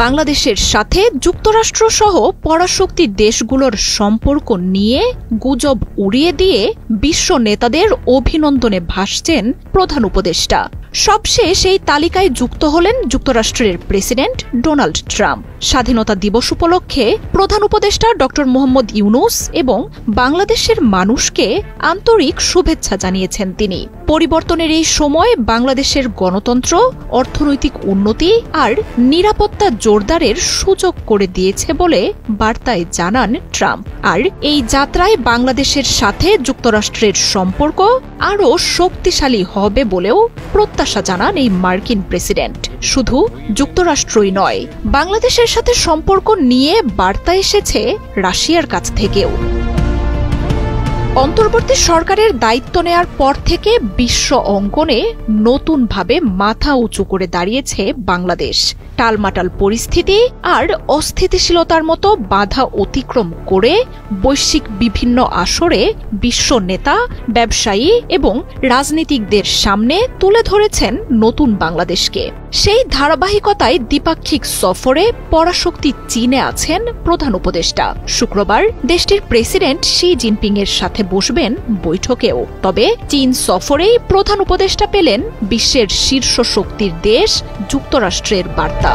বাংলাদেশের সাথে যুক্তরাষ্ট্র সহ পরাশক্তি দেশগুলোর সম্পর্ক নিয়ে গুজব উড়িয়ে দিয়ে বিশ্ব নেতাদের অভিনন্দনে ভাসছেন প্রধান উপদেষ্টা। সবশেষ এই তালিকায় যুক্ত হলেন যুক্তরাষ্ট্রের প্রেসিডেন্ট ডোনাল্ড ট্রাম্প। স্বাধীনতা দিবস উপলক্ষে প্রধান উপদেষ্টা ড মোহাম্মদ ইউনূস এবং বাংলাদেশের মানুষকে আন্তরিক শুভেচ্ছা জানিয়েছেন তিনি। পরিবর্তনের এই সময় বাংলাদেশের গণতন্ত্র, অর্থনৈতিক উন্নতি আর নিরাপত্তা জোরদারের সুযোগ করে দিয়েছে বলে বার্তায় জানান ট্রাম্প। আর এই যাত্রায় বাংলাদেশের সাথে যুক্তরাষ্ট্রের সম্পর্ক আরও শক্তিশালী হবে বলেও প্রত্যাশা জানান এই মার্কিন প্রেসিডেন্ট। শুধু যুক্তরাষ্ট্রই নয়, বাংলাদেশের সাথে সম্পর্ক নিয়ে বার্তা এসেছে রাশিয়ার কাছ থেকেও। অন্তর্বর্তী সরকারের দায়িত্ব নেয়ার পর থেকে বিশ্ব অঙ্গনে নতুনভাবে মাথা উঁচু করে দাঁড়িয়েছে বাংলাদেশ। টালমাটাল পরিস্থিতি আর অস্থিতিশীলতার মতো বাধা অতিক্রম করে বৈশ্বিক বিভিন্ন আসরে বিশ্ব নেতা, ব্যবসায়ী এবং রাজনীতিকদের সামনে তুলে ধরেছেন নতুন বাংলাদেশকে। সেই ধারাবাহিকতায় দ্বিপাক্ষিক সফরে পরাশক্তি চীনে আছেন প্রধান উপদেষ্টা। শুক্রবার দেশটির প্রেসিডেন্ট শি জিনপিং এর সাথে বসবেন বৈঠকেও। তবে চীন সফরেই প্রধান উপদেষ্টা পেলেন বিশ্বের শীর্ষ শক্তির দেশ যুক্তরাষ্ট্রের বার্তা।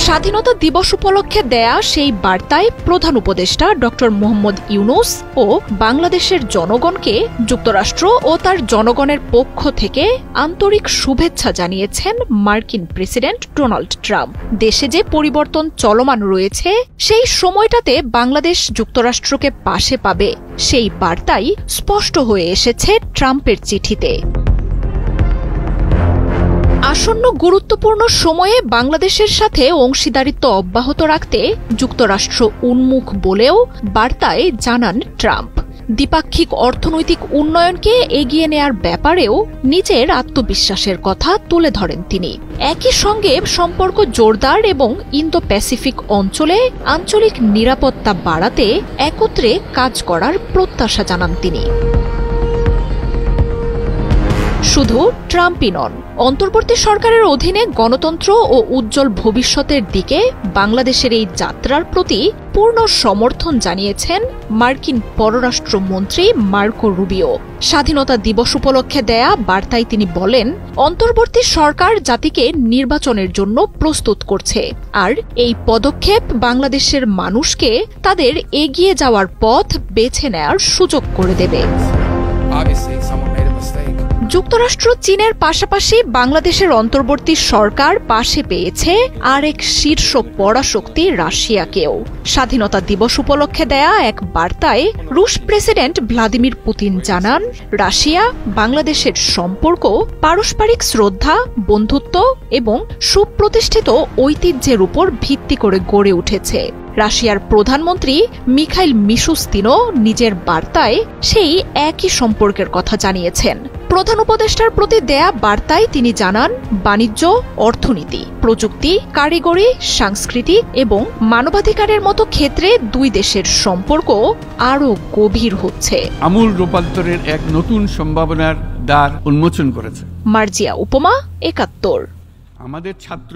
স্বাধীনতা দিবস উপলক্ষে দেয়া সেই বার্তায় প্রধান উপদেষ্টা ড মোহাম্মদ ইউনূস ও বাংলাদেশের জনগণকে যুক্তরাষ্ট্র ও তার জনগণের পক্ষ থেকে আন্তরিক শুভেচ্ছা জানিয়েছেন মার্কিন প্রেসিডেন্ট ডোনাল্ড ট্রাম্প। দেশে যে পরিবর্তন চলমান রয়েছে, সেই সময়টাতে বাংলাদেশ যুক্তরাষ্ট্রকে পাশে পাবে, সেই বার্তাই স্পষ্ট হয়ে এসেছে ট্রাম্পের চিঠিতে। আসন্ন গুরুত্বপূর্ণ সময়ে বাংলাদেশের সাথে অংশীদারিত্ব অব্যাহত রাখতে যুক্তরাষ্ট্র উন্মুখ বলেও বার্তায় জানান ট্রাম্প। দ্বিপাক্ষিক অর্থনৈতিক উন্নয়নকে এগিয়ে নেয়ার ব্যাপারেও নিজের আত্মবিশ্বাসের কথা তুলে ধরেন তিনি। একই সঙ্গে সম্পর্ক জোরদার এবং ইন্দো প্যাসিফিক অঞ্চলে আঞ্চলিক নিরাপত্তা বাড়াতে একত্রে কাজ করার প্রত্যাশা জানান তিনি। শুধু ট্রাম্পই নন, অন্তর্বর্তী সরকারের অধীনে গণতন্ত্র ও উজ্জ্বল ভবিষ্যতের দিকে বাংলাদেশের এই যাত্রার প্রতি পূর্ণ সমর্থন জানিয়েছেন মার্কিন পররাষ্ট্রমন্ত্রী মার্কো রুবিও। স্বাধীনতা দিবস উপলক্ষে দেয়া বার্তায় তিনি বলেন, অন্তর্বর্তী সরকার জাতিকে নির্বাচনের জন্য প্রস্তুত করছে, আর এই পদক্ষেপ বাংলাদেশের মানুষকে তাদের এগিয়ে যাওয়ার পথ বেছে নেয়ার সুযোগ করে দেবে। যুক্তরাষ্ট্র চীনের পাশাপাশি বাংলাদেশের অন্তর্বর্তী সরকার পাশে পেয়েছে আরেক শীর্ষ পরাশক্তি রাশিয়াকেও। স্বাধীনতা দিবস উপলক্ষে দেয়া এক বার্তায় রুশ প্রেসিডেন্ট ভ্লাদিমির পুতিন জানান, রাশিয়া বাংলাদেশের সম্পর্ক পারস্পরিক শ্রদ্ধা, বন্ধুত্ব এবং সুপ্রতিষ্ঠিত ঐতিহ্যের উপর ভিত্তি করে গড়ে উঠেছে। রাশিয়ার প্রধানমন্ত্রী মিখাইল মিশুস্তিনও নিজের বার্তায় সেই একই সম্পর্কের কথা জানিয়েছেন। প্রধান উপদেষ্টার প্রতি দেয়া বার্তায় তিনি জানান, বাণিজ্য, অর্থনীতি, প্রযুক্তি, কারিগরি, সাংস্কৃতিক এবং মানবাধিকারের মতো ক্ষেত্রে দুই দেশের সম্পর্ক আরও গভীর হচ্ছে। আমূল রূপান্তরের এক নতুন সম্ভাবনার দ্বার উন্মোচন করেছে। মার্জিয়া উপমা, ৭১। আমাদের ছাত্র